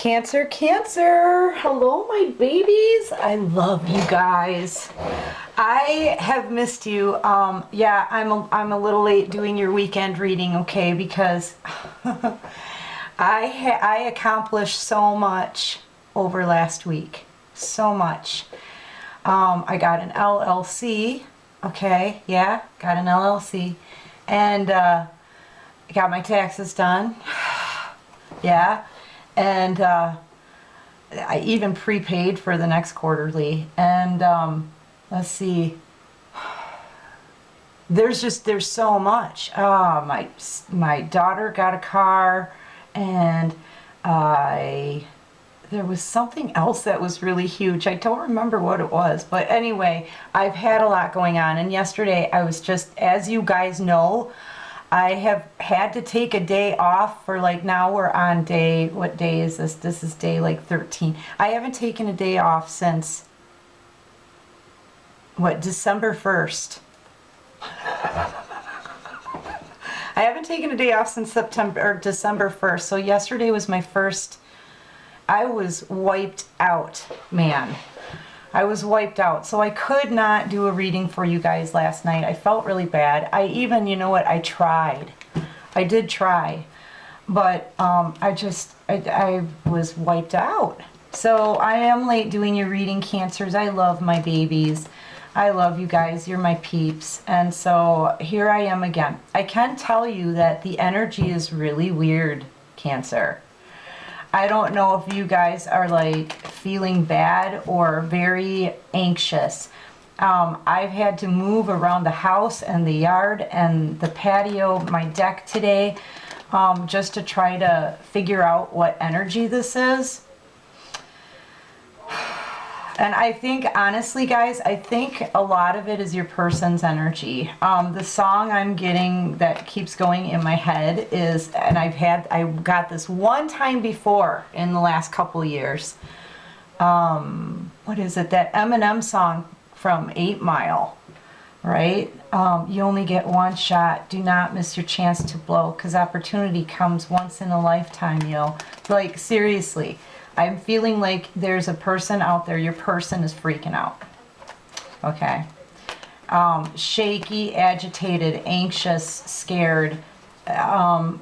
Cancer, Cancer. Hello, my babies. I love you guys. I have missed you. Yeah, I'm a little late doing your weekend reading, okay, because I accomplished so much over last week. So much. I got an LLC. Okay, yeah, got an LLC. And I got my taxes done. Yeah. And I even prepaid for the next quarterly. And let's see. There's so much. My daughter got a car, and there was something else that was really huge. I don't remember what it was, but anyway, I've had a lot going on. And yesterday I was just, as you guys know, I have had to take a day off for, like, now we're on day, what day is this? This is day like 13. I haven't taken a day off since, what, December 1st. I haven't taken a day off since December 1st. So yesterday was my first. I was wiped out, man. I was wiped out. So I could not do a reading for you guys last night. I felt really bad. I even, you know what, I tried. I did try. But I was wiped out. So I am late doing your reading, Cancers. I love my babies. I love you guys. You're my peeps. And so here I am again. I can tell you that the energy is really weird, Cancer. I don't know if you guys are like feeling bad or very anxious. I've had to move around the house and the yard and the patio, my deck today, just to try to figure out what energy this is. And I think, honestly, guys, I think a lot of it is your person's energy. The song I'm getting that keeps going in my head is, and I got this one time before in the last couple of years. What is it? That Eminem song from 8 Mile, right? You only get one shot. Do not miss your chance to blow, because opportunity comes once in a lifetime, yo. Like, seriously. I'm feeling like there's a person out there. Your person is freaking out. Okay. Shaky, agitated, anxious, scared. You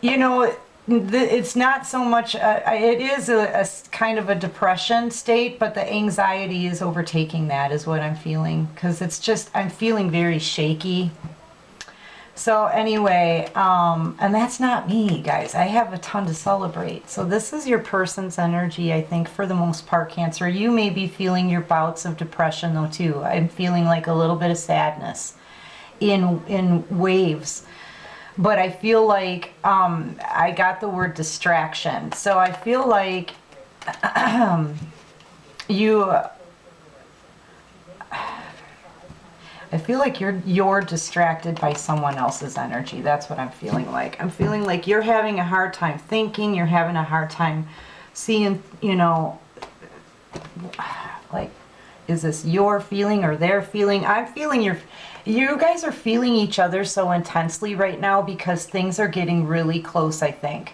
know, it's not so much, it is a kind of a depression state, but the anxiety is overtaking that, is what I'm feeling. Because it's just, I'm feeling very shaky. So anyway, and that's not me, guys. I have a ton to celebrate. So this is your person's energy, I think, for the most part, Cancer. You may be feeling your bouts of depression, though, too. I'm feeling like a little bit of sadness in waves. But I feel like I got the word distraction. So I feel like you're distracted by someone else's energy. That's what I'm feeling like. I'm feeling like you're having a hard time thinking. You're having a hard time seeing, you know, like, is this your feeling or their feeling? I'm feeling you guys are feeling each other so intensely right now because things are getting really close, I think.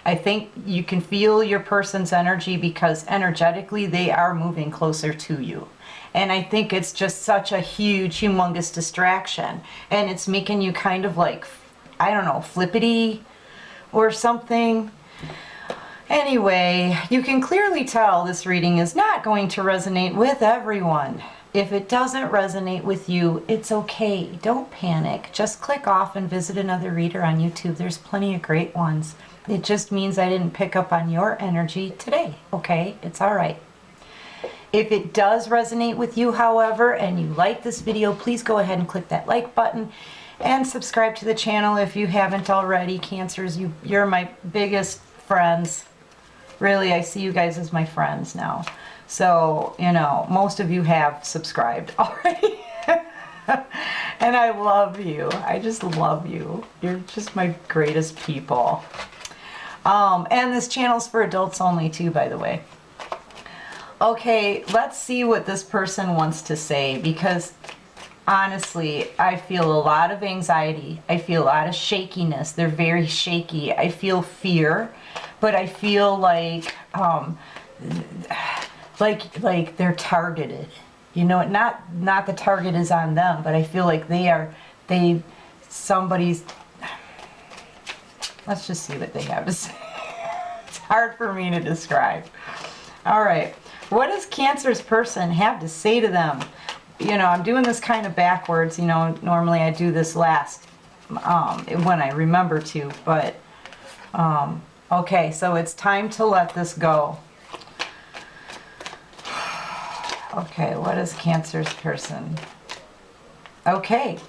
I think you can feel your person's energy because energetically they are moving closer to you. And I think it's just such a huge, humongous distraction. And it's making you kind of like, I don't know, flippity or something. Anyway, you can clearly tell this reading is not going to resonate with everyone. If it doesn't resonate with you, it's okay. Don't panic. Just click off and visit another reader on YouTube. There's plenty of great ones. It just means I didn't pick up on your energy today, okay? It's all right. If it does resonate with you, however, and you like this video, please go ahead and click that like button and subscribe to the channel if you haven't already. Cancers, you're my biggest friends. Really, I see you guys as my friends now. So, you know, most of you have subscribed already. And I love you. I just love you. You're just my greatest people. And this channel's for adults only too, by the way. Okay, let's see what this person wants to say, because honestly, I feel a lot of anxiety. I feel a lot of shakiness. They're very shaky. I feel fear. but I feel like they're targeted. You know, not the target is on them, but I feel like somebody's, let's just see what they have to say. It's hard for me to describe. All right, what does Cancer's person have to say to them? You know, I'm doing this kind of backwards. You know, normally I do this last when I remember to, but okay, so it's time to let this go. Okay, what is Cancer's person? Okay,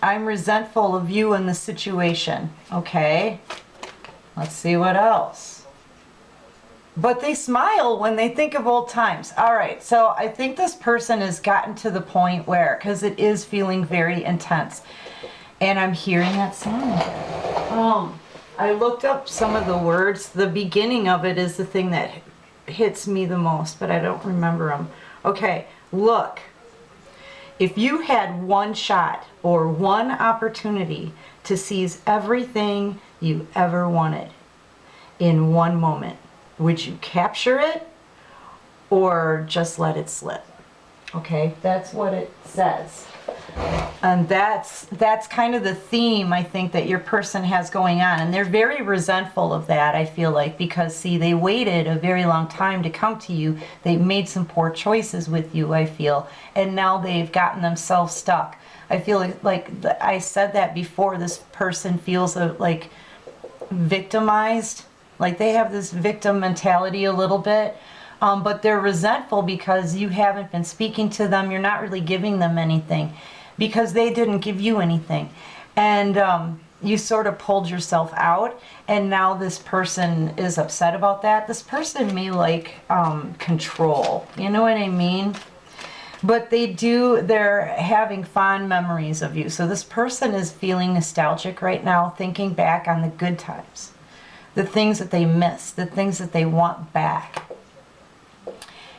I'm resentful of you and the situation. Okay, let's see what else. But they smile when they think of old times. All right, so I think this person has gotten to the point where, because it is feeling very intense, and I'm hearing that sound. I looked up some of the words. The beginning of it is the thing that hits me the most, but I don't remember them. Okay, look, if you had one shot or one opportunity to seize everything you ever wanted in one moment, would you capture it or just let it slip? Okay, that's what it says. And that's kind of the theme, I think, that your person has going on. And they're very resentful of that, I feel like, because, see, they waited a very long time to come to you. They made some poor choices with you, I feel. And now they've gotten themselves stuck. I feel like I said that before, this person feels like victimized. Like they have this victim mentality a little bit. But they're resentful because you haven't been speaking to them. You're not really giving them anything because they didn't give you anything. And you sort of pulled yourself out. And now this person is upset about that. This person may like control. You know what I mean? But they're having fond memories of you. So this person is feeling nostalgic right now, thinking back on the good times, the things that they miss, the things that they want back.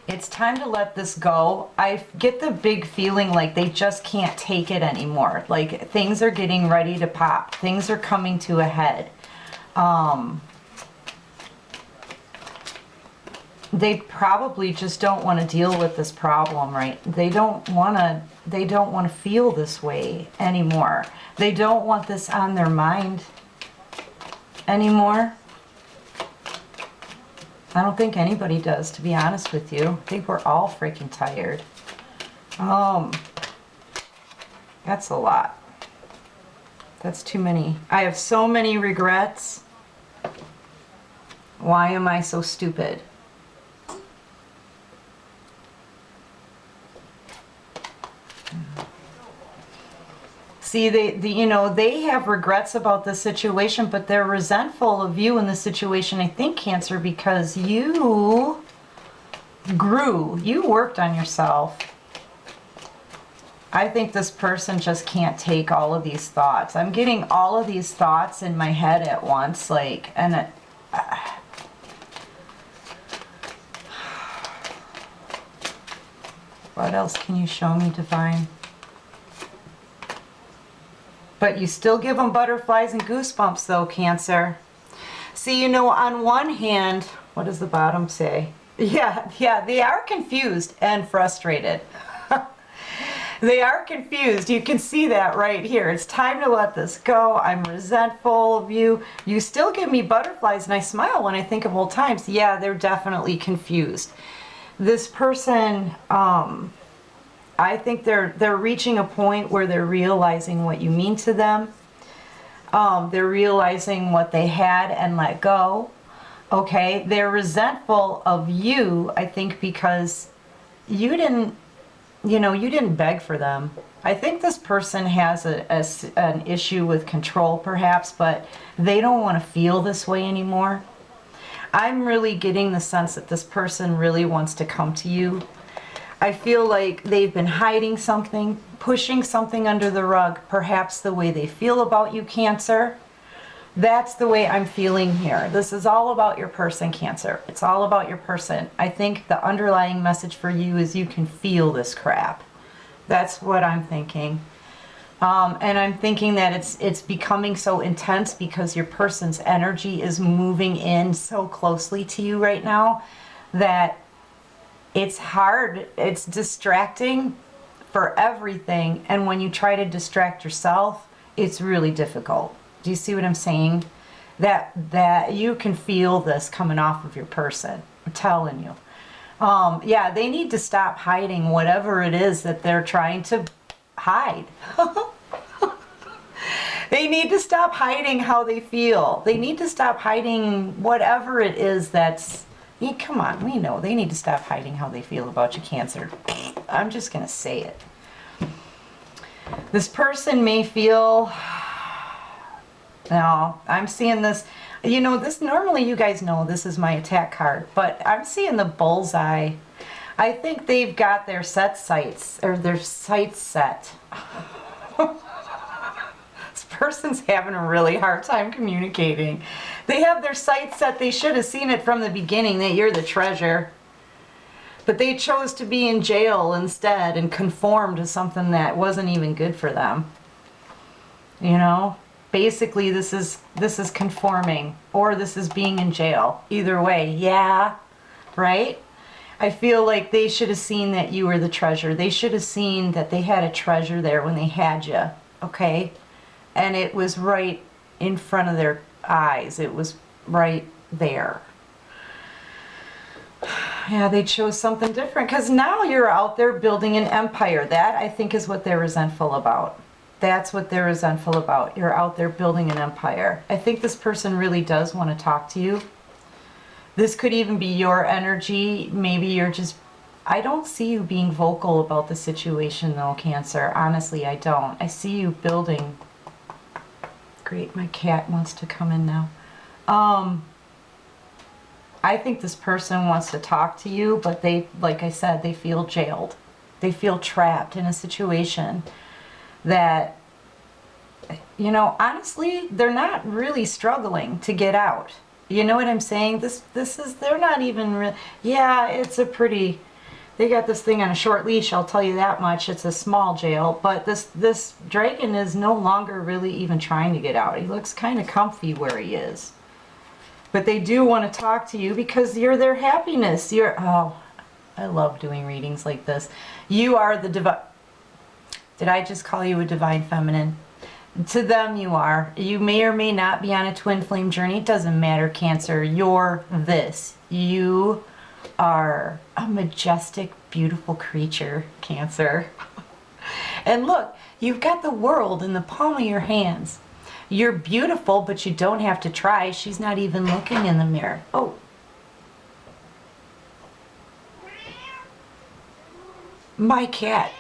It's time to let this go. I get the big feeling like they just can't take it anymore. Like things are getting ready to pop. Things are coming to a head. They probably just don't want to deal with this problem, right? They don't want to feel this way anymore. They don't want this on their mind anymore. I don't think anybody does, to be honest with you. I think we're all freaking tired. That's a lot. That's too many. I have so many regrets. Why am I so stupid? See, they have regrets about the situation, but they're resentful of you in the situation, I think, Cancer, because you grew. You worked on yourself. I think this person just can't take all of these thoughts. I'm getting all of these thoughts in my head at once, like, and it... What else can you show me, Divine? But you still give them butterflies and goosebumps, though, Cancer. See, on one hand, what does the bottom say? Yeah, they are confused and frustrated. They are confused. You can see that right here. It's time to let this go. I'm resentful of you. You still give me butterflies, and I smile when I think of old times. Yeah, they're definitely confused. This person... I think they're reaching a point where they're realizing what you mean to them. They're realizing what they had and let go. Okay, they're resentful of you, I think, because you didn't beg for them. I think this person has an issue with control, perhaps, but they don't want to feel this way anymore. I'm really getting the sense that this person really wants to come to you. I feel like they've been hiding something, pushing something under the rug, perhaps the way they feel about you, Cancer. That's the way I'm feeling here. This is all about your person, Cancer. It's all about your person. I think the underlying message for you is you can feel this crap. That's what I'm thinking. And I'm thinking that it's becoming so intense because your person's energy is moving in so closely to you right now that it's hard, it's distracting for everything. And when you try to distract yourself, it's really difficult. Do you see what I'm saying? That you can feel this coming off of your person. I'm telling you. Yeah, they need to stop hiding whatever it is that they're trying to hide. They need to stop hiding how they feel. They need to stop hiding whatever it is that's... Come on, we know. They need to stop hiding how they feel about you, Cancer. I'm just going to say it. This person may feel... No, I'm seeing this... You know, this normally you guys know this is my attack card, but I'm seeing the bullseye. I think they've got their set sights, or their sights set. This person's having a really hard time communicating. They have their sights set. They should have seen it from the beginning that you're the treasure. But they chose to be in jail instead and conform to something that wasn't even good for them. You know? Basically, this is conforming, or this is being in jail. Either way, yeah, right? I feel like they should have seen that you were the treasure. They should have seen that they had a treasure there when they had you, okay? And it was right in front of their eyes. It was right there. Yeah, they chose something different because now you're out there building an empire. That, I think, is what they're resentful about. That's what they're resentful about. You're out there building an empire. I think this person really does want to talk to you. This could even be your energy. Maybe you're just... I don't see you being vocal about the situation though, Cancer. Honestly, I don't. I see you building... Great, my cat wants to come in now. I think this person wants to talk to you, but they, like I said, they feel jailed. They feel trapped in a situation that, you know, honestly, they're not really struggling to get out. You know what I'm saying? This is, they're not even yeah, it's a pretty, they got this thing on a short leash, I'll tell you that much. It's a small jail, but this dragon is no longer really even trying to get out. He looks kind of comfy where he is. But they do want to talk to you because you're their happiness. You're, oh, I love doing readings like this. You are the divine... Did I just call you a divine feminine? To them you are. You may or may not be on a twin flame journey. It doesn't matter, Cancer. You're this. You are a majestic, beautiful creature, Cancer. And look, you've got the world in the palm of your hands. You're beautiful, but you don't have to try. She's not even looking in the mirror. Oh. My cat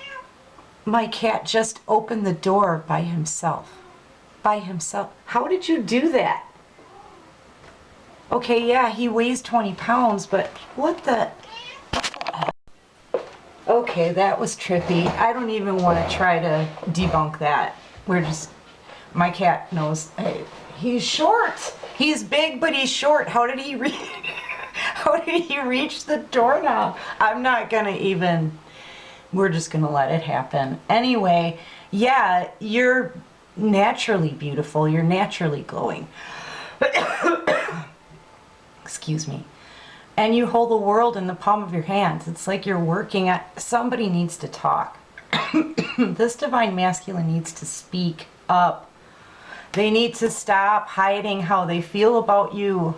just opened the door by himself. By himself. How did you do that? Okay, yeah, he weighs 20 pounds, but what the... Okay, that was trippy. I don't even want to try to debunk that. We're just... My cat knows. Hey, he's short. He's big, but he's short. How did he reach... How did he reach the doorknob? I'm not going to even... We're just going to let it happen. Anyway, yeah, you're naturally beautiful. You're naturally glowing. Excuse me. And you hold the world in the palm of your hands. It's like you're working at... Somebody needs to talk. This divine masculine needs to speak up. They need to stop hiding how they feel about you.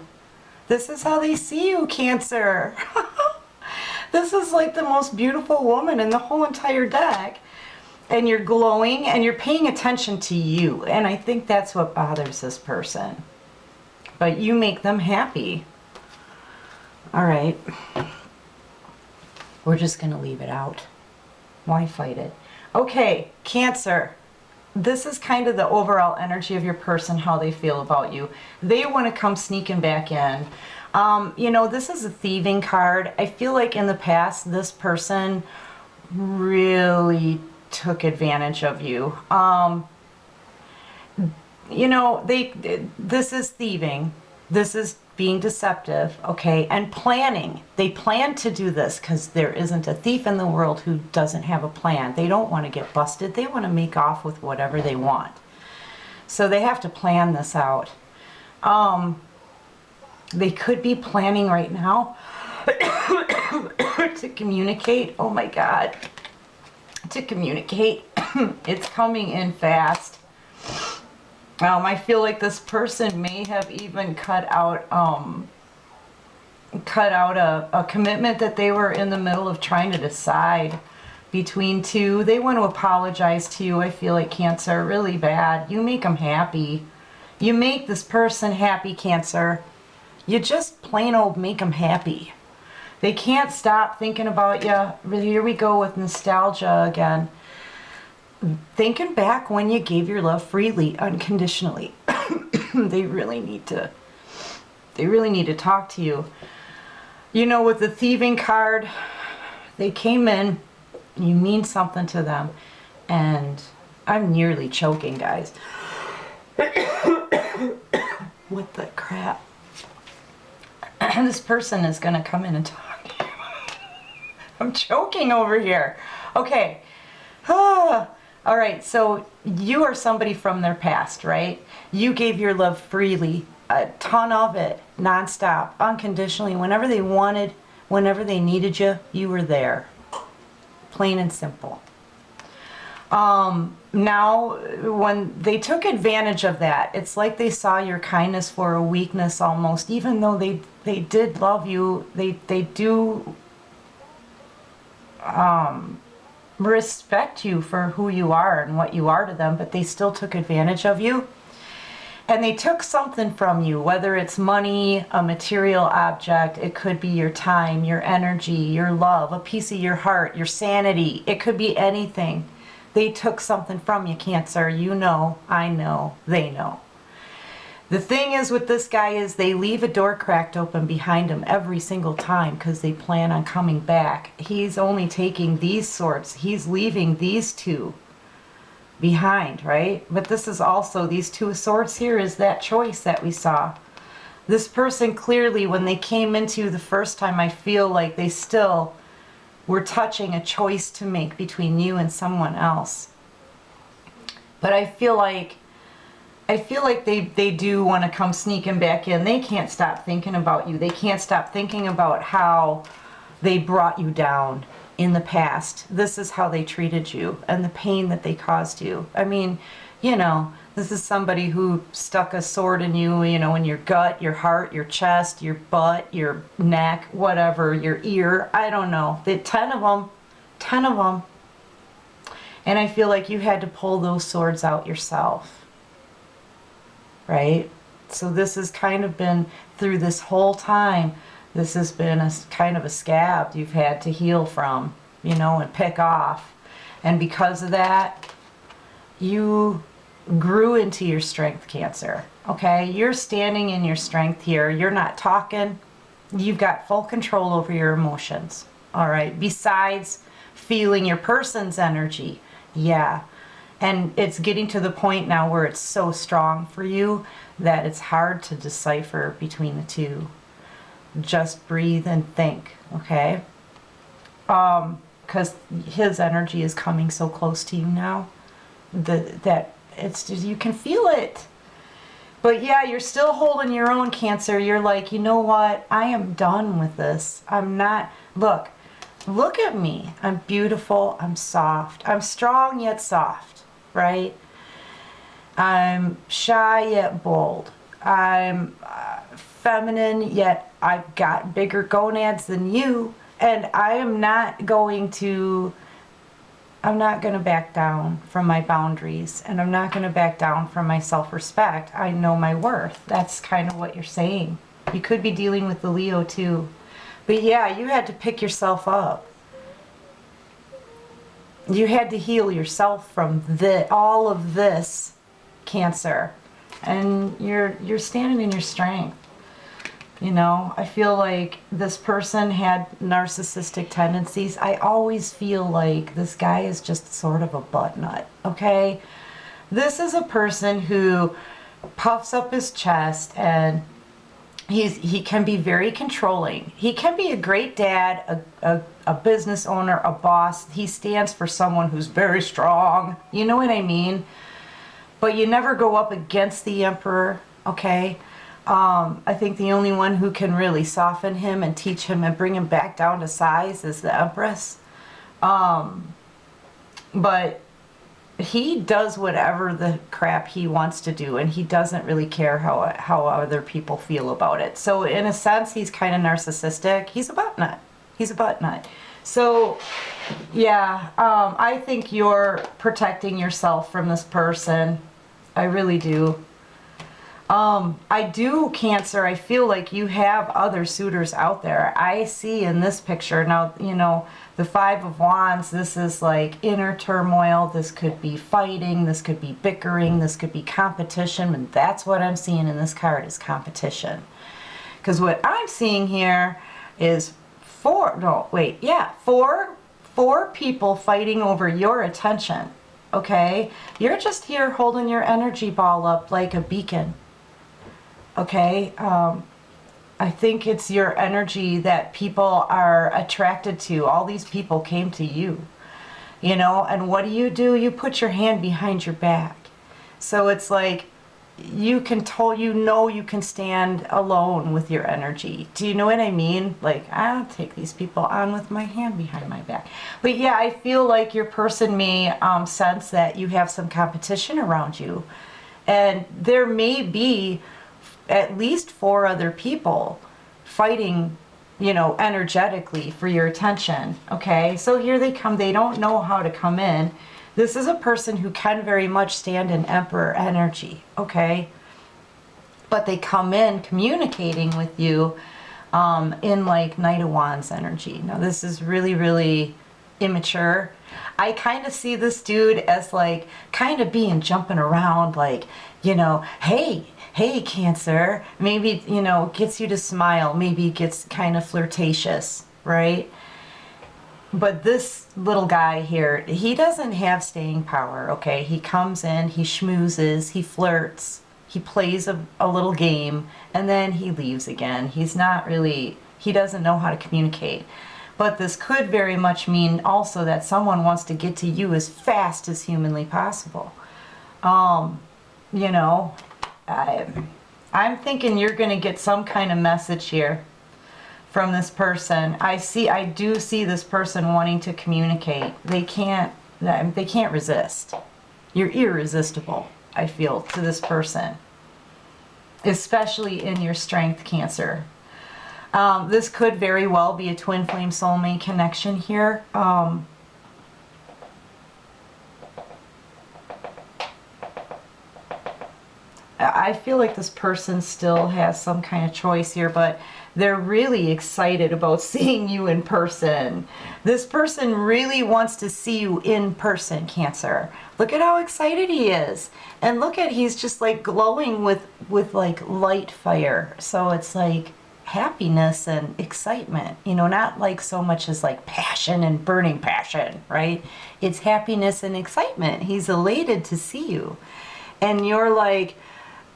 This is how they see you, Cancer. This is like the most beautiful woman in the whole entire deck. And you're glowing and you're paying attention to you. And I think that's what bothers this person. But you make them happy. All right. We're just going to leave it out. Why fight it? Okay, Cancer. This is kind of the overall energy of your person, how they feel about you. They want to come sneaking back in. You know, this is a thieving card. I feel like in the past, this person really took advantage of you. You know, this is thieving. This is being deceptive, okay, and planning. They plan to do this because there isn't a thief in the world who doesn't have a plan. They don't want to get busted. They want to make off with whatever they want. So they have to plan this out. They could be planning right now to communicate. Oh my God. To communicate. It's coming in fast. I feel like this person may have even cut out a commitment that they were in the middle of trying to decide between two. They want to apologize to you, I feel like, Cancer, really bad. You make them happy. You make this person happy, Cancer. You just plain old make them happy. They can't stop thinking about you. Here we go with nostalgia again. Thinking back when you gave your love freely, unconditionally. They really need to talk to you. You know, with the thieving card, they came in, you mean something to them, and I'm nearly choking, guys. What the crap? This person is going to come in and talk. I'm choking over here. Okay. All right, so you are somebody from their past, right? You gave your love freely, a ton of it, nonstop, unconditionally. Whenever they wanted, whenever they needed you, you were there. Plain and simple. Now, when they took advantage of that, it's like they saw your kindness for a weakness almost. Even though they did love you, they do respect you for who you are and what you are to them, but they still took advantage of you. And they took something from you, whether it's money, a material object, it could be your time, your energy, your love, a piece of your heart, your sanity. It could be anything. They took something from you, Cancer. You know, I know, they know. The thing is with this guy is they leave a door cracked open behind him every single time because they plan on coming back. He's only taking these swords. He's leaving these two behind, right? But this is also, these two of swords here is that choice that we saw. This person clearly, when they came into you the first time, I feel like they still were touching a choice to make between you and someone else. But I feel like they do want to come sneaking back in. They can't stop thinking about you. They can't stop thinking about how they brought you down in the past. This is how they treated you and the pain that they caused you. I mean, you know, this is somebody who stuck a sword in you, you know, in your gut, your heart, your chest, your butt, your neck, whatever, your ear. I don't know. 10 of them. And I feel like you had to pull those swords out yourself. Right? So this has kind of been, through this whole time, this has been a kind of a scab you've had to heal from, you know, and pick off. And because of that, you grew into your strength, Cancer. Okay? You're standing in your strength here. You're not talking. You've got full control over your emotions. All right? Besides feeling your person's energy. Yeah. And it's getting to the point now where it's so strong for you that it's hard to decipher between the two. Just breathe and think, okay? Because his energy is coming so close to you now that it's just, you can feel it. But yeah, you're still holding your own, Cancer. You're like, you know what? I am done with this. I'm not, look at me. I'm beautiful. I'm soft. I'm strong yet soft. Right? I'm shy yet bold. I'm feminine yet I've got bigger gonads than you, and I'm not going to back down from my boundaries, and I'm not going to back down from my self-respect. I know my worth. That's kind of what you're saying. You could be dealing with the Leo too. But yeah, you had to pick yourself up. You had to heal yourself from all of this, Cancer, and you're standing in your strength. You know, I feel like this person had narcissistic tendencies. I always feel like this guy is just sort of a butt nut, okay? This is a person who puffs up his chest and he can be very controlling. He can be a great dad, a business owner, a boss. He stands for someone who's very strong. You know what I mean? But you never go up against the Emperor, okay? I think the only one who can really soften him and teach him and bring him back down to size is the Empress. But he does whatever the crap he wants to do, and he doesn't really care how other people feel about it. So in a sense, he's kind of narcissistic. He's a butt nut. He's a butt nut. So yeah, I think you're protecting yourself from this person. I really do. I do, Cancer, I feel like you have other suitors out there. I see in this picture, now, you know, the Five of Wands, this is like inner turmoil. This could be fighting. This could be bickering. This could be competition. And that's what I'm seeing in this card is competition. Because what I'm seeing here is four people fighting over your attention. Okay? You're just here holding your energy ball up like a beacon. Okay? I think it's your energy that people are attracted to. All these people came to you, you know, and what do? You put your hand behind your back. So it's like you can you can stand alone with your energy. Do you know what I mean? Like, I don't take these people on with my hand behind my back. But yeah, I feel like your person may sense that you have some competition around you. And there may be at least 4 other people fighting, you know, energetically for your attention. Okay, so here they come. They don't know how to come in. This is a person who can very much stand in Emperor energy. Okay, but they come in communicating with you in like Knight of Wands energy. Now this is really, really immature. I kind of see this dude as like kind of jumping around, like, you know, hey Cancer, maybe, you know, gets you to smile, maybe gets kind of flirtatious, right? But this little guy here, he doesn't have staying power. Okay, he comes in, he schmoozes, he flirts, he plays a little game, and then he leaves again. He's not really, he doesn't know how to communicate. But this could very much mean also that someone wants to get to you as fast as humanly possible. You know, I'm thinking you're going to get some kind of message here from this person. I do see this person wanting to communicate. They can't resist. You're irresistible, I feel, to this person, especially in your strength, Cancer. This could very well be a twin flame soulmate connection here. I feel like this person still has some kind of choice here, but they're really excited about seeing you in person. This person really wants to see you in person, Cancer. Look at how excited he is. And look at, he's just like glowing with like light fire. So it's like happiness and excitement, you know, not like so much as like passion and burning passion, right? It's happiness and excitement. He's elated to see you. And you're like,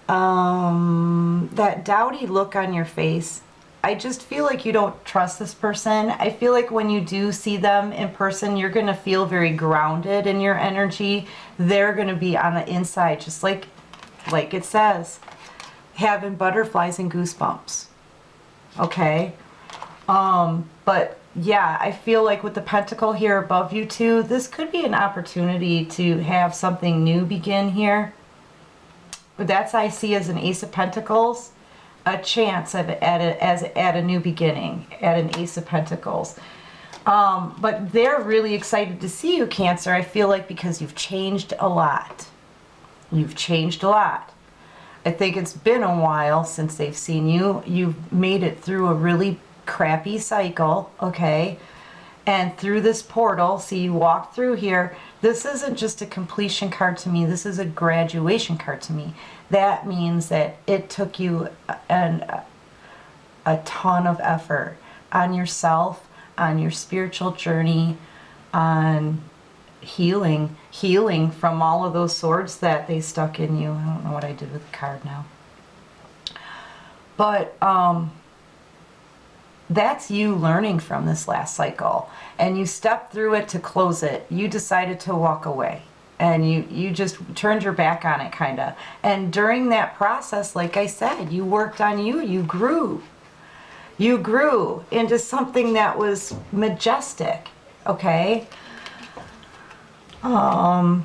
that doubty look on your face, I just feel like you don't trust this person. I feel like when you do see them in person, you're going to feel very grounded in your energy. They're going to be on the inside, just like it says, having butterflies and goosebumps. Okay? But yeah, I feel like with the pentacle here above you too, this could be an opportunity to have something new begin here. That's I see as an Ace of Pentacles, a chance at a new beginning, at an Ace of Pentacles. But they're really excited to see you, Cancer, I feel like, because you've changed a lot. You've changed a lot. I think it's been a while since they've seen you. You've made it through a really crappy cycle, okay? And through this portal, see, you walk through here. This isn't just a completion card to me. This is a graduation card to me. That means that it took you a ton of effort on yourself, on your spiritual journey, on healing from all of those swords that they stuck in you. I don't know what I did with the card now. But that's you learning from this last cycle. And you stepped through it to close it. You decided to walk away. And you just turned your back on it, kind of. And during that process, like I said, you worked on you. You grew. You grew into something that was majestic. Okay? And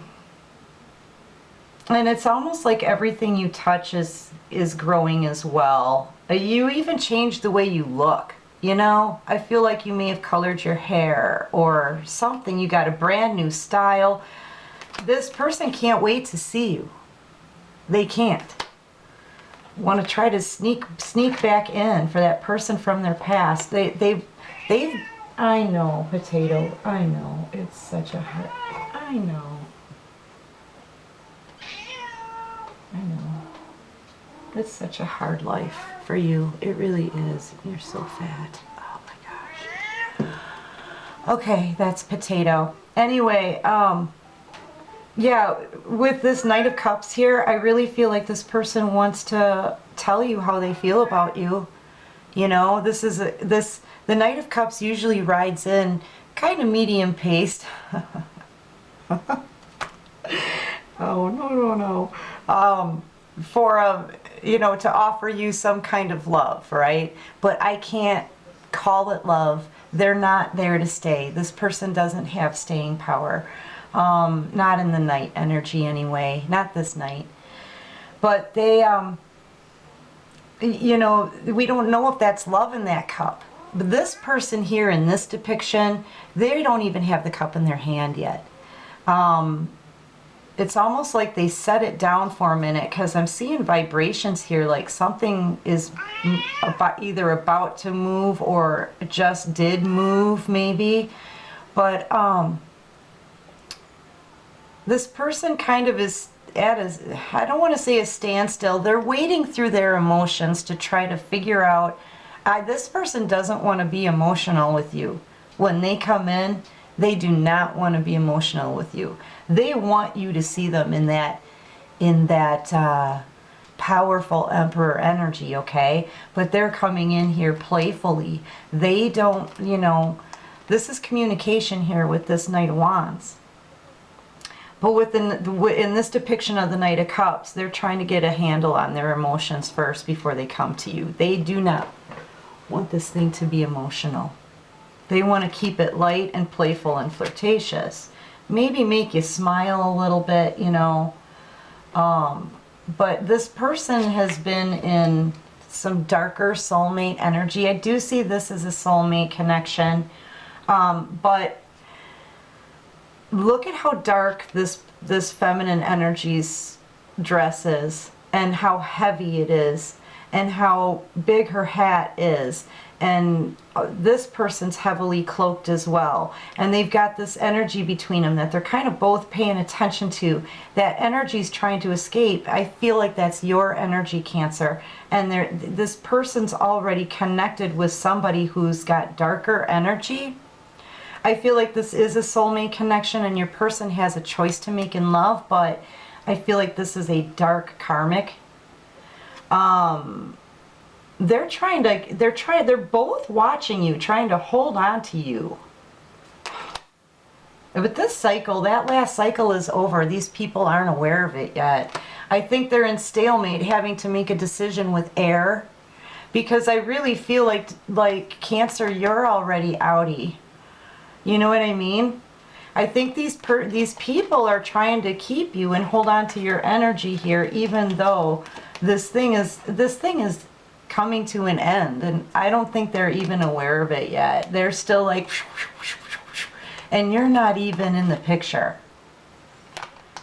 it's almost like everything you touch is growing as well. You even changed the way you look. You know, I feel like you may have colored your hair or something. You got a brand new style. This person can't wait to see you. They can't. Want to try to sneak back in for that person from their past. They've I know, potato. I know. It's such a hard. I know. I know. It's such a hard life for you. It really is. You're so fat. Oh my gosh. Okay, that's potato. Anyway, yeah, with this Knight of Cups here, I really feel like this person wants to tell you how they feel about you. You know, the Knight of Cups usually rides in kind of medium paced. Oh, no. For you know, to offer you some kind of love, right? But I can't call it love. They're not there to stay. This person doesn't have staying power. Not in the night energy anyway. Not this night. But they, you know, we don't know if that's love in that cup. But this person here in this depiction, they don't even have the cup in their hand yet. It's almost like they set it down for a minute because I'm seeing vibrations here, like something is either about to move or just did move maybe. But this person kind of is at a, I don't want to say a standstill. They're wading through their emotions to try to figure out, this person doesn't want to be emotional with you. When they come in, they do not want to be emotional with you. They want you to see them in that powerful Emperor energy, okay? But they're coming in here playfully. They don't, you know, this is communication here with this Knight of Wands. But in this depiction of the Knight of Cups, they're trying to get a handle on their emotions first before they come to you. They do not want this thing to be emotional. They want to keep it light and playful and flirtatious. Maybe make you smile a little bit, you know. But this person has been in some darker soulmate energy. I do see this as a soulmate connection. But look at how dark this feminine energy's dress is, and how heavy it is, and how big her hat is. And this person's heavily cloaked as well. And they've got this energy between them that they're kind of both paying attention to. That energy's trying to escape. I feel like that's your energy, Cancer. And this person's already connected with somebody who's got darker energy. I feel like this is a soulmate connection and your person has a choice to make in love, but I feel like this is a dark karmic. They're both watching you, trying to hold on to you. But this cycle, that last cycle is over. These people aren't aware of it yet. I think they're in stalemate, having to make a decision with air, because I really feel like Cancer, you're already outie. You know what I mean? I think these people are trying to keep you and hold on to your energy here, even though this thing is coming to an end, and I don't think they're even aware of it yet. They're still like, and you're not even in the picture.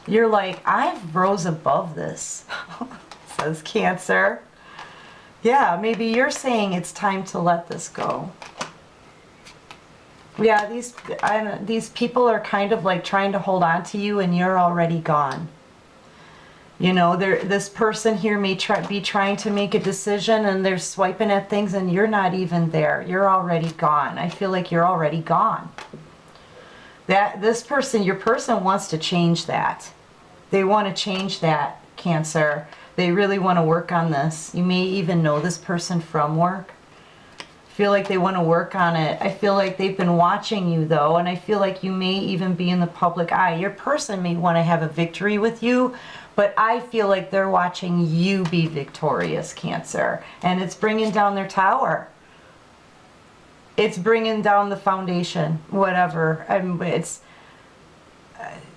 You're like, I've rose above this, says Cancer. Yeah, maybe you're saying it's time to let this go. Yeah, these people are kind of like trying to hold on to you, and you're already gone. You know, this person here may be trying to make a decision, and they're swiping at things, and you're not even there. You're already gone. I feel like you're already gone. Your person wants to change that. They want to change that, Cancer. They really want to work on this. You may even know this person from work. Feel like they want to work on it. I feel like they've been watching you though, and I feel like you may even be in the public eye. Your person may want to have a victory with you, but I feel like they're watching you be victorious, Cancer. And it's bringing down their tower. It's bringing down the foundation, whatever.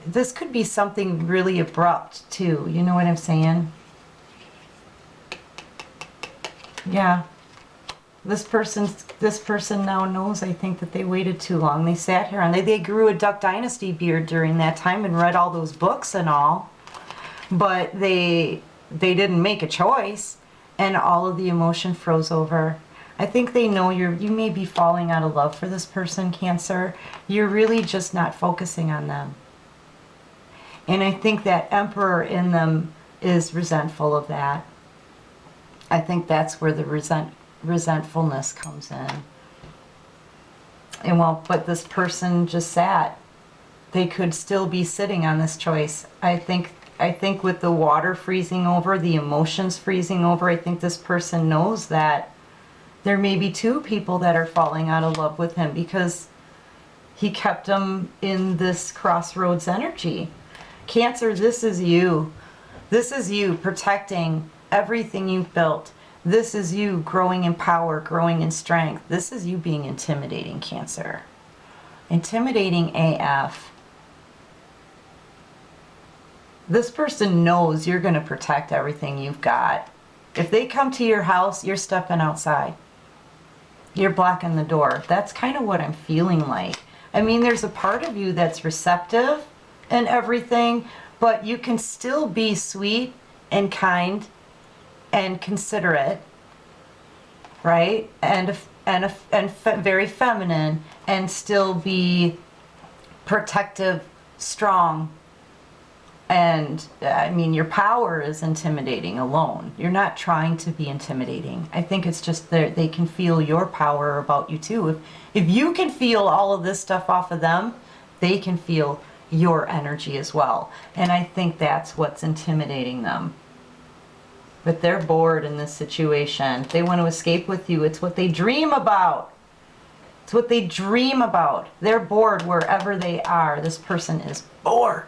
This could be something really abrupt too. You know what I'm saying? Yeah. This person now knows, I think, that they waited too long. They sat here and they grew a Duck Dynasty beard during that time and read all those books and all. But they didn't make a choice, and all of the emotion froze over. I think they know you may be falling out of love for this person, Cancer. You're really just not focusing on them. And I think that Emperor in them is resentful of that. I think that's where the resentfulness comes in. And well, but this person just sat. They could still be sitting on this choice. I think with the water freezing over, the emotions freezing over, I think this person knows that there may be two people that are falling out of love with him because he kept them in this crossroads energy. Cancer, this is you. This is you protecting everything you've built. This is you growing in power, growing in strength. This is you being intimidating, Cancer. Intimidating AF. This person knows you're going to protect everything you've got. If they come to your house, you're stepping outside. You're blocking the door. That's kind of what I'm feeling like. I mean, there's a part of you that's receptive and everything, but you can still be sweet and kind and considerate, right? And very feminine, and still be protective, strong. And I mean, your power is intimidating alone. You're not trying to be intimidating. I think it's just that they can feel your power about you too. If you can feel all of this stuff off of them, they can feel your energy as well. And I think that's what's intimidating them. But they're bored in this situation. They want to escape with you. It's what they dream about. It's what they dream about. They're bored wherever they are. This person is bored.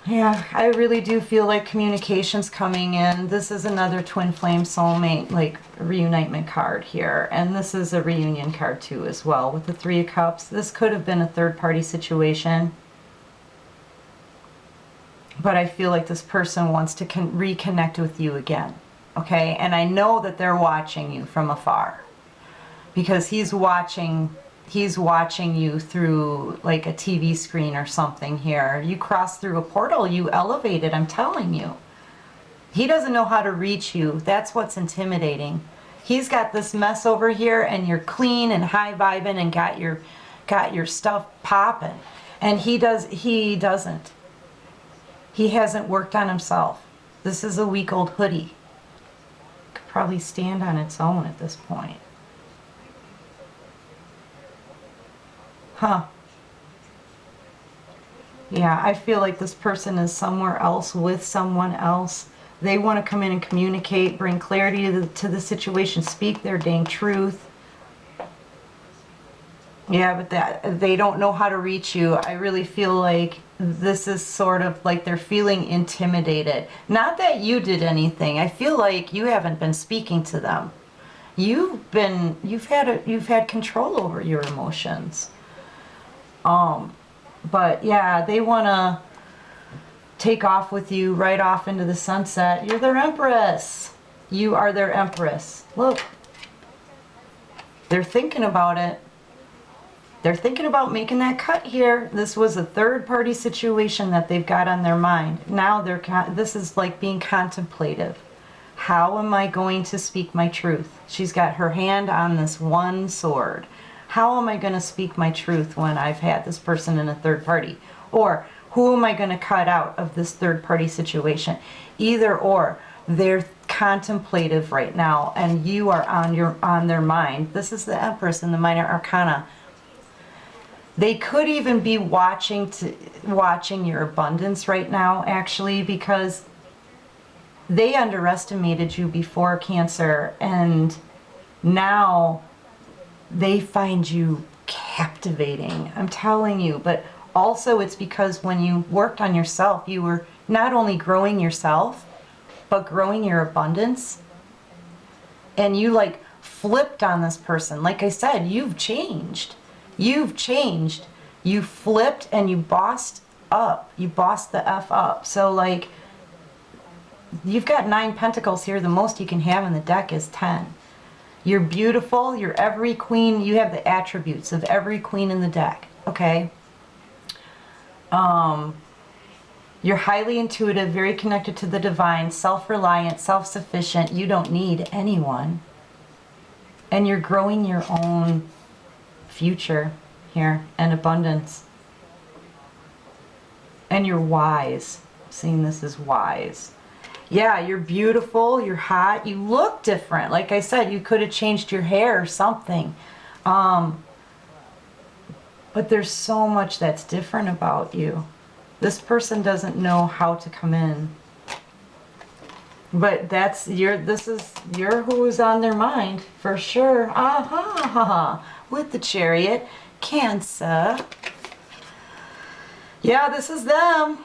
Yeah, I really do feel like communication's coming in. This is another twin flame soulmate, like reunitement card here. And this is a reunion card too as well with the Three of Cups. This could have been a third party situation. But I feel like this person wants to reconnect with you again. Okay? And I know that they're watching you from afar. Because he's watching you through like a TV screen or something here. You crossed through a portal, you elevated, I'm telling you. He doesn't know how to reach you. That's what's intimidating. He's got this mess over here and you're clean and high vibing and got your stuff popping. And he doesn't. He hasn't worked on himself. This is a week old hoodie. Could probably stand on its own at this point. Huh. Yeah, I feel like this person is somewhere else with someone else. They want to come in and communicate, bring clarity to the situation, speak their dang truth. Yeah, but they don't know how to reach you. I really feel like this is sort of like they're feeling intimidated. Not that you did anything. I feel like you haven't been speaking to them. You've had control over your emotions. But yeah, they want to take off with you right off into the sunset. You're their Empress. You are their Empress. Look. They're thinking about it. They're thinking about making that cut here. This was a third-party situation that they've got on their mind. Now this is like being contemplative. How am I going to speak my truth? She's got her hand on this one sword. How am I going to speak my truth when I've had this person in a third party? Or who am I going to cut out of this third-party situation? Either or. They're contemplative right now, and you are on their mind. This is the Empress in the Minor Arcana. They could even be watching your abundance right now, actually, because they underestimated you before, Cancer, and now they find you captivating. I'm telling you. But also it's because when you worked on yourself, you were not only growing yourself, but growing your abundance. And you like flipped on this person. Like I said, you've changed. You've changed. You flipped and you bossed up. You bossed the F up. So like, you've got 9 pentacles here. The most you can have in the deck is 10. You're beautiful. You're every queen. You have the attributes of every queen in the deck. Okay. You're highly intuitive, very connected to the divine, self-reliant, self-sufficient. You don't need anyone. And you're growing your own future here and abundance. And you're wise. Seeing this as wise. Yeah, you're beautiful, you're hot, you look different. Like I said, you could have changed your hair or something. But there's so much that's different about you. This person doesn't know how to come in. But this is who's on their mind, for sure. With the Chariot, Cancer. Yeah, this is them.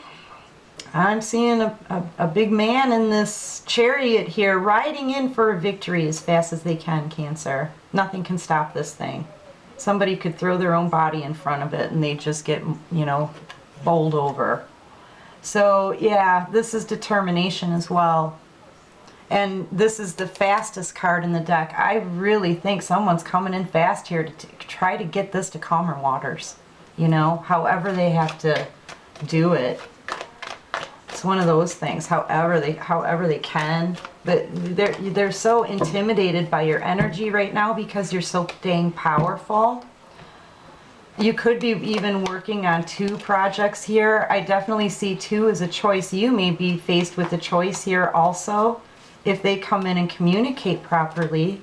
I'm seeing a big man in this chariot here riding in for a victory as fast as they can, Cancer. Nothing can stop this thing. Somebody could throw their own body in front of it and they just get, you know, bowled over. So, yeah, this is determination as well. And this is the fastest card in the deck. I really think someone's coming in fast here to try to get this to calmer waters. You know, however they have to do it. It's one of those things, however they can. But they're so intimidated by your energy right now because you're so dang powerful. You could be even working on 2 projects here. I definitely see 2 as a choice. You may be faced with a choice here also if they come in and communicate properly.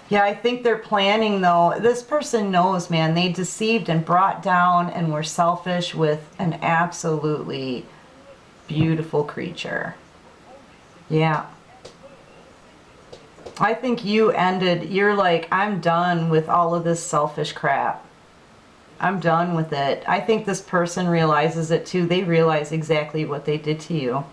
Yeah, I think they're planning though. This person knows, man, they deceived and brought down and were selfish with an absolutely beautiful creature. Yeah. I think you're like, I'm done with all of this selfish crap. I'm done with it. I think this person realizes it too. They realize exactly what they did to you.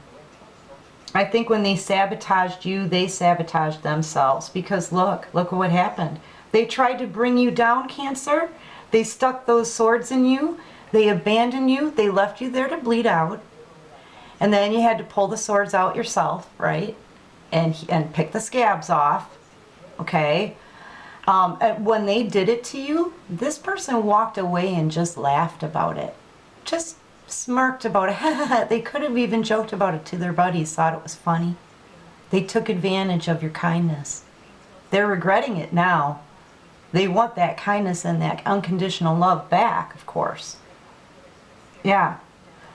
I think when they sabotaged you, they sabotaged themselves. Because look what happened. They tried to bring you down, Cancer. They stuck those swords in you. They abandoned you. They left you there to bleed out. And then you had to pull the swords out yourself, right? And pick the scabs off. Okay? And when they did it to you, this person walked away and just laughed about it. Just smirked about it. They could have even joked about it to their buddies, thought it was funny. They took advantage of your kindness. They're regretting it now. They want that kindness and that unconditional love back, of course. Yeah.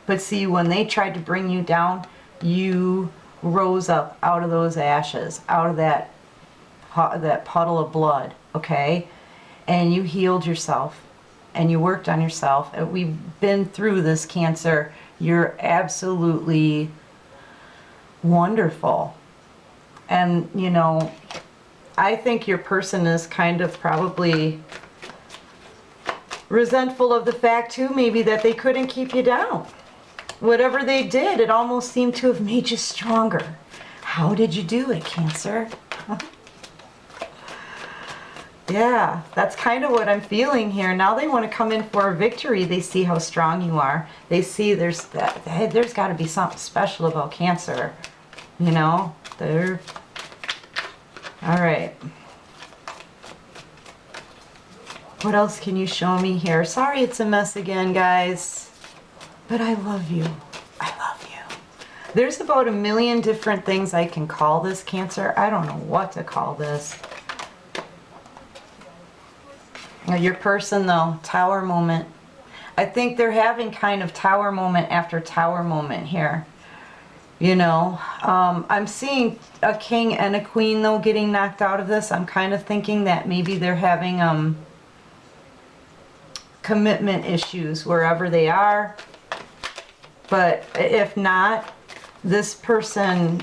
But see, when they tried to bring you down, you rose up out of those ashes, out of that puddle of blood, okay? And you healed yourself. And you worked on yourself. We've been through this, Cancer. You're absolutely wonderful. And, you know, I think your person is kind of probably resentful of the fact, too, maybe that they couldn't keep you down. Whatever they did, it almost seemed to have made you stronger. How did you do it, Cancer? Yeah, that's kind of what I'm feeling here. Now they want to come in for a victory. They see how strong you are. They see there's got to be something special about Cancer. You know? All right. What else can you show me here? Sorry it's a mess again, guys. But I love you. I love you. There's about 1 million different things I can call this, Cancer. I don't know what to call this. Your person, though, tower moment. I think they're having kind of tower moment after tower moment here. You know, I'm seeing a king and a queen, though, getting knocked out of this. I'm kind of thinking that maybe they're having, commitment issues wherever they are. But if not, this person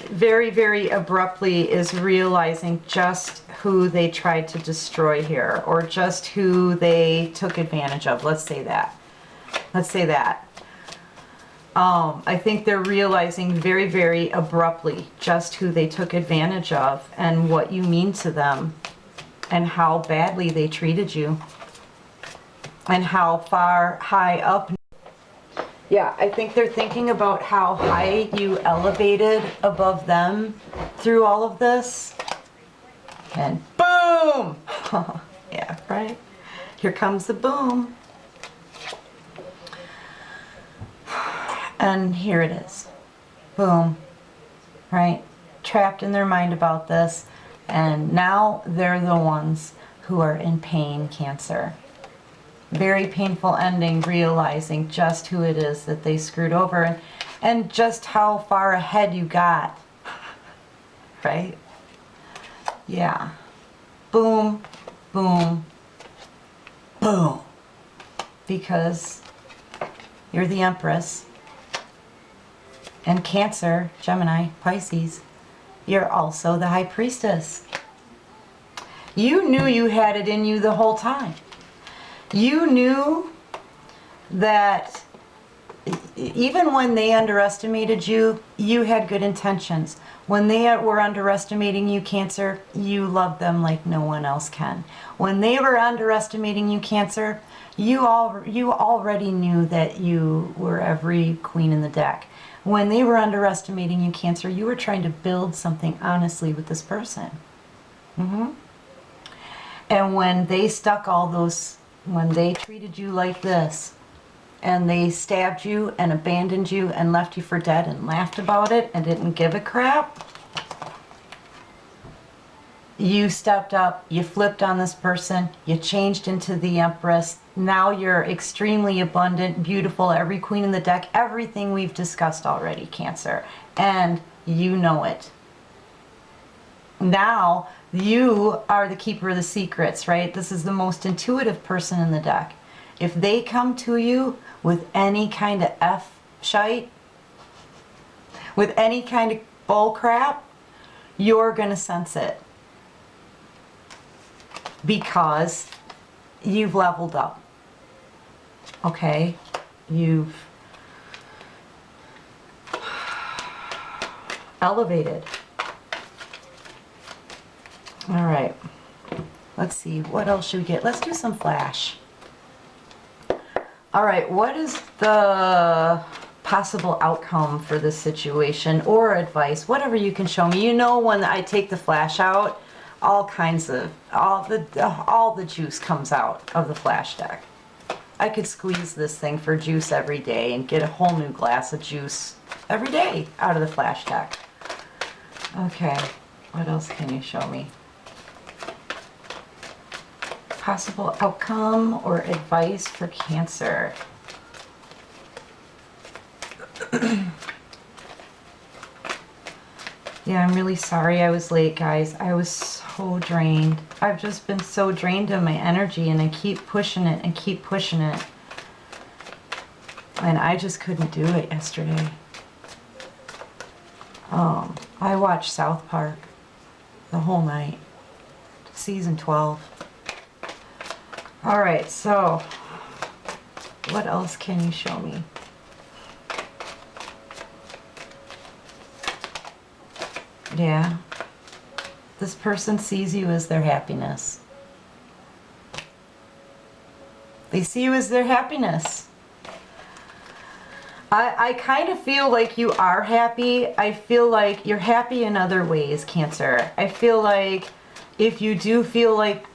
very, very abruptly is realizing just who they tried to destroy here, or just who they took advantage of. Let's say that. Let's say that. I think they're realizing very, very abruptly just who they took advantage of and what you mean to them and how badly they treated you and how far high up. Yeah, I think they're thinking about how high you elevated above them through all of this. And boom! Yeah, right? Here comes the boom. And here it is. Boom. Right? Trapped in their mind about this. And now they're the ones who are in pain, Cancer. Very painful ending, realizing just who it is that they screwed over and just how far ahead you got. Right? Yeah. Boom, boom, boom. Because you're the Empress. And Cancer, Gemini, Pisces, you're also the High Priestess. You knew you had it in you the whole time. You knew that even when they underestimated you, you had good intentions. When they were underestimating you, Cancer, you loved them like no one else can. When they were underestimating you, Cancer, you already knew that you were every queen in the deck. When they were underestimating you, Cancer, you were trying to build something honestly with this person. And when they stuck all those, when they treated you like this, and they stabbed you and abandoned you and left you for dead and laughed about it and didn't give a crap, you stepped up, you flipped on this person, you changed into the Empress. Now you're extremely abundant, beautiful, every queen in the deck, everything we've discussed already, Cancer. And you know it. Now you are the keeper of the secrets, right? This is the most intuitive person in the deck. If they come to you with any kind of F-shite, with any kind of bull crap, you're going to sense it. Because you've leveled up. Okay? You've elevated. All right. Let's see. What else should we get? Let's do some flash. All right. What is the possible outcome for this situation, or advice? Whatever you can show me. You know, when I take the flash out, all the juice comes out of the flash deck. I could squeeze this thing for juice every day and get a whole new glass of juice every day out of the flash deck. Okay, what else can you show me? Possible outcome or advice for Cancer. Yeah, I'm really sorry I was late, guys. I was so drained. I've just been so drained of my energy, and I keep pushing it and keep pushing it. And I just couldn't do it yesterday. I watched South Park the whole night. Season 12. Alright, so what else can you show me? Yeah. This person sees you as their happiness. They see you as their happiness. I kind of feel like you are happy. I feel like you're happy in other ways, Cancer. I feel like if you do feel like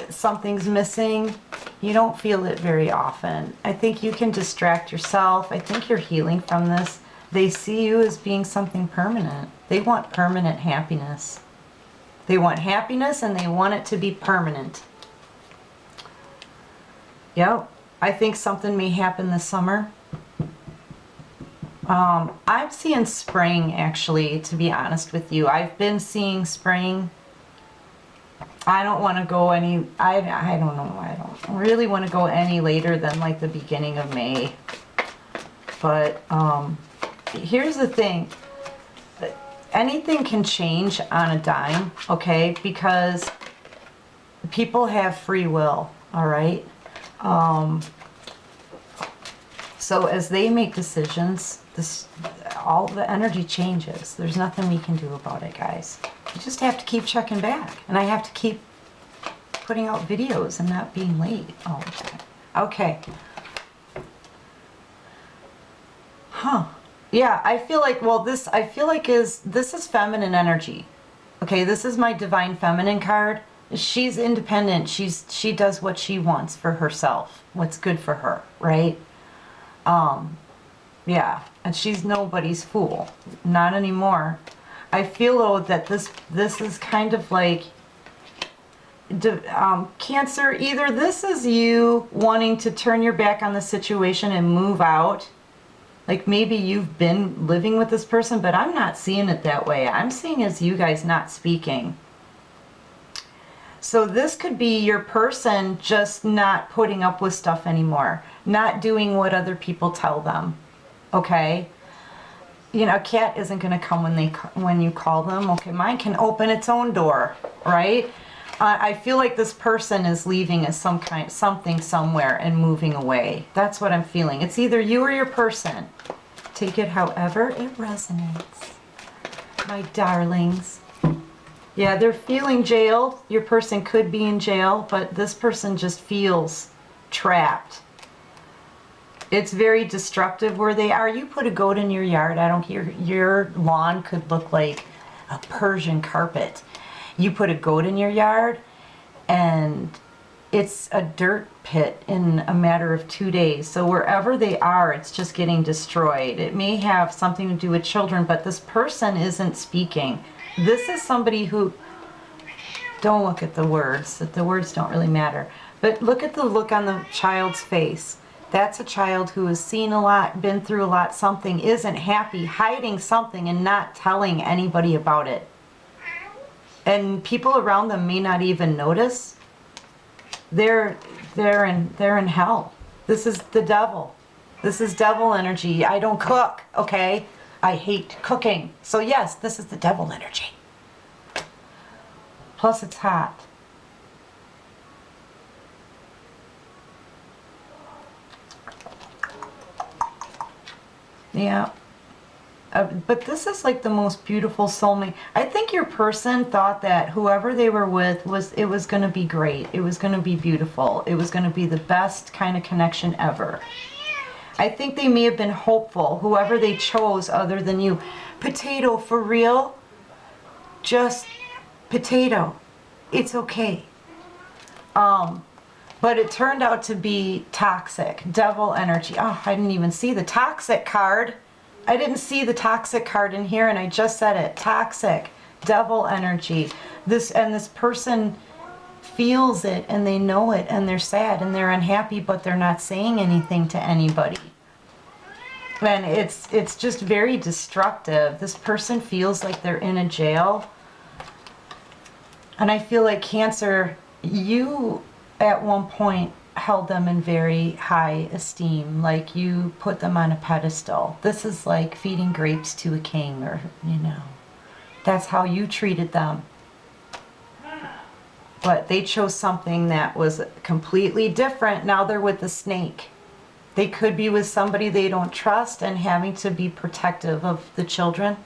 something's missing, you don't feel it very often. I think you can distract yourself. I think you're healing from this. They see you as being something permanent. They want permanent happiness. They want happiness, and they want it to be permanent. Yep. I think something may happen this summer. I'm seeing spring, actually, to be honest with you. I've been seeing spring. I don't want to go any, I don't know, I don't really want to go any later than like the beginning of May. But here's the thing. Anything can change on a dime, okay? Because people have free will, all right? So as they make decisions, all the energy changes. There's nothing we can do about it, guys. You just have to keep checking back. And I have to keep putting out videos and not being late all the time. Okay. Huh. Yeah, I feel like, well, this is feminine energy. Okay, this is my Divine Feminine card. She's independent. She does what she wants for herself. What's good for her, right? Yeah, and she's nobody's fool. Not anymore. I feel though that this is kind of like Cancer, either this is you wanting to turn your back on the situation and move out. Like maybe you've been living with this person, but I'm not seeing it that way. I'm seeing as you guys not speaking. So this could be your person just not putting up with stuff anymore. Not doing what other people tell them. Okay? You know, a cat isn't going to come when you call them. Okay, mine can open its own door, right? I feel like this person is leaving as something somewhere and moving away. That's what I'm feeling. It's either you or your person. Take it however it resonates. My darlings. Yeah, they're feeling jailed. Your person could be in jail, but this person just feels trapped. It's very destructive where they are. You put a goat in your yard, I don't care. Your lawn could look like a Persian carpet. You put a goat in your yard and it's a dirt pit in a matter of 2 days. So wherever they are, it's just getting destroyed. It may have something to do with children, but this person isn't speaking. This is somebody who, don't look at the words, that the words don't really matter. But look at the look on the child's face. That's a child who has seen a lot, been through a lot, something, isn't happy, hiding something and not telling anybody about it. And people around them may not even notice. They're in hell. This is the devil. This is devil energy. I don't cook, okay? I hate cooking. So yes, this is the devil energy. Plus it's hot. Yeah. But this is like the most beautiful soulmate. I think your person thought that whoever they were with it was going to be great. It was going to be beautiful. It was going to be the best kind of connection ever. I think they may have been hopeful, whoever they chose other than you. Potato, for real? Just potato. It's okay. But it turned out to be toxic, devil energy. Oh, I didn't even see the toxic card. I didn't see the toxic card in here and I just said it. Toxic, devil energy. This person feels it and they know it and they're sad and they're unhappy, but they're not saying anything to anybody. And it's just very destructive. This person feels like they're in a jail. And I feel like Cancer, you at one point held them in very high esteem, like you put them on a pedestal. This is like feeding grapes to a king, or that's how you treated them. But they chose something that was completely different. Now they're with the snake. They could be with somebody they don't trust and having to be protective of the children.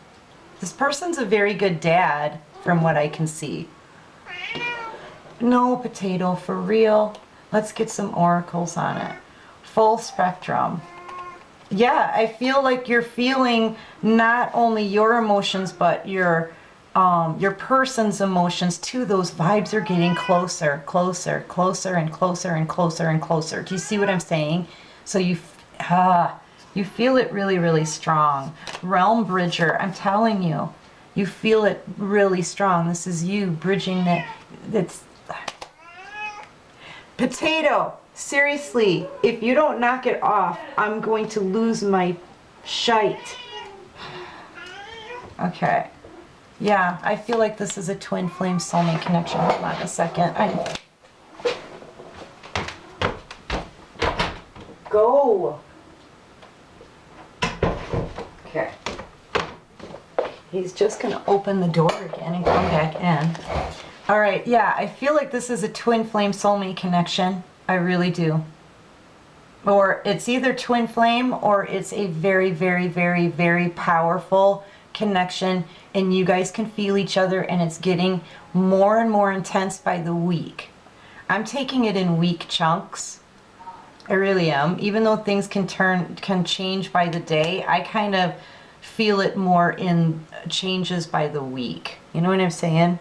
This person's a very good dad from what I can see. No, potato, for real. Let's get some oracles on it. Full spectrum. Yeah, I feel like you're feeling not only your emotions, but your person's emotions too. Those vibes are getting closer, closer, closer, and closer, and closer, and closer. Do you see what I'm saying? So you feel it really, really strong. Realm Bridger, I'm telling you, you feel it really strong. This is you bridging that. That's Potato, seriously, if you don't knock it off, I'm going to lose my shite. Okay. Yeah, I feel like this is a twin flame soulmate connection. Hold on a second. Go. Okay. He's just going to open the door again and come back in. All right, yeah, I feel like this is a twin flame soulmate connection. I really do. Or it's either twin flame or it's a very, very, very, very powerful connection, and you guys can feel each other, and it's getting more and more intense by the week. I'm taking it in week chunks. I really am. Even though things can change by the day, I kind of feel it more in changes by the week. You know what I'm saying?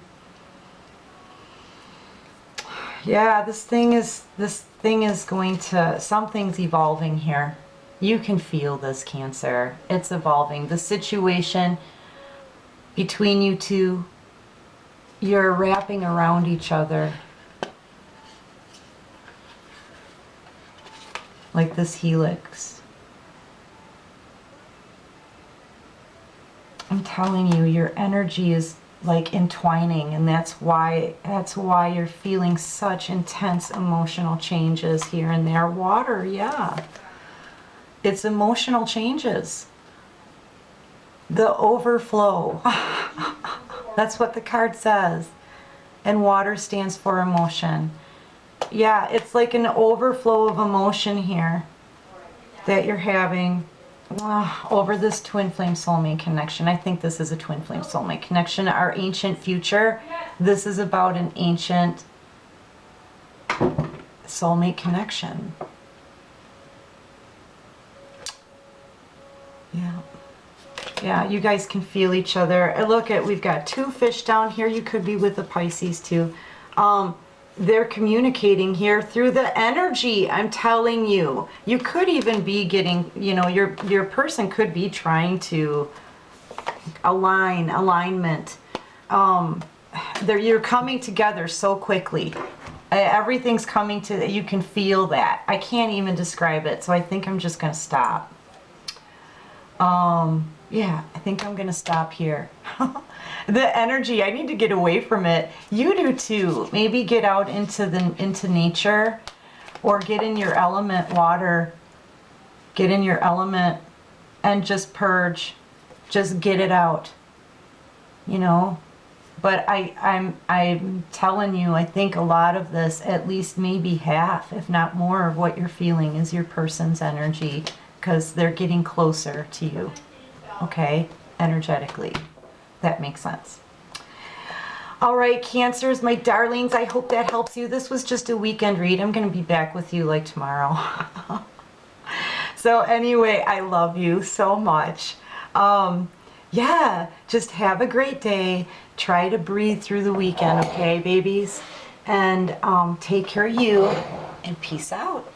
Yeah, this thing is going to, something's evolving here. You can feel this, Cancer. It's evolving. The situation between you two, you're wrapping around each other. Like this helix. I'm telling you, your energy is like entwining, and that's why you're feeling such intense emotional changes here and there. Water, yeah. It's emotional changes. The overflow. That's what the card says. And water stands for emotion. Yeah, it's like an overflow of emotion here that you're having over this twin flame soulmate connection. I think this is a twin flame soulmate connection. Our ancient future. This is about an ancient soulmate connection. Yeah. Yeah, you guys can feel each other. Look at, we've got two fish down here. You could be with the Pisces too. They're communicating here through the energy. I'm telling you. You could even be getting, you know, your person could be trying to alignment. You're coming together so quickly. Everything's coming to, you can feel that. I can't even describe it, so I think I'm just going to stop. Yeah, I think I'm gonna stop here. The energy, I need to get away from it. You do too. Maybe get out into nature, or get in your element, water. Get in your element and just purge. Just get it out. You know? But I'm telling you, I think a lot of this, at least maybe half, if not more, of what you're feeling is your person's energy, because they're getting closer to you. Okay, energetically. That makes sense. All right, Cancers, my darlings, I hope that helps you. This was just a weekend read. I'm going to be back with you like tomorrow. So anyway, I love you so much. Yeah, just have a great day. Try to breathe through the weekend, okay, babies? And take care of you, and peace out.